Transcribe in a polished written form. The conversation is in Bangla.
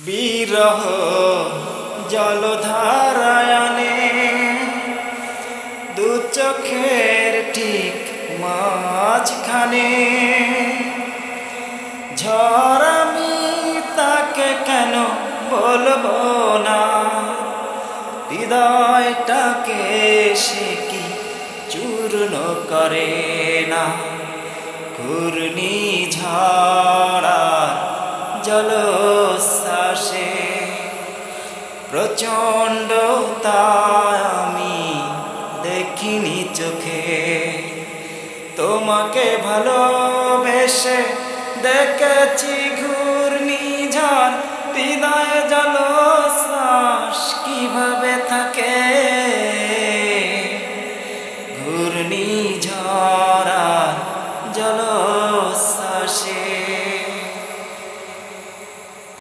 বিরহ জলধারায়ণে দু চোখের ঠিক মাঝখানে ঝড় আমি তাকে কেন বলবো না, হৃদয়টাকে সে কি চূর্ণ করে না। ঘূর্ণি ঝড়ার জলোচ্ছ্বাসে প্রচণ্ড আমি দেখিনি চোখে, তোমাকে ভালোবেসে দেখেছি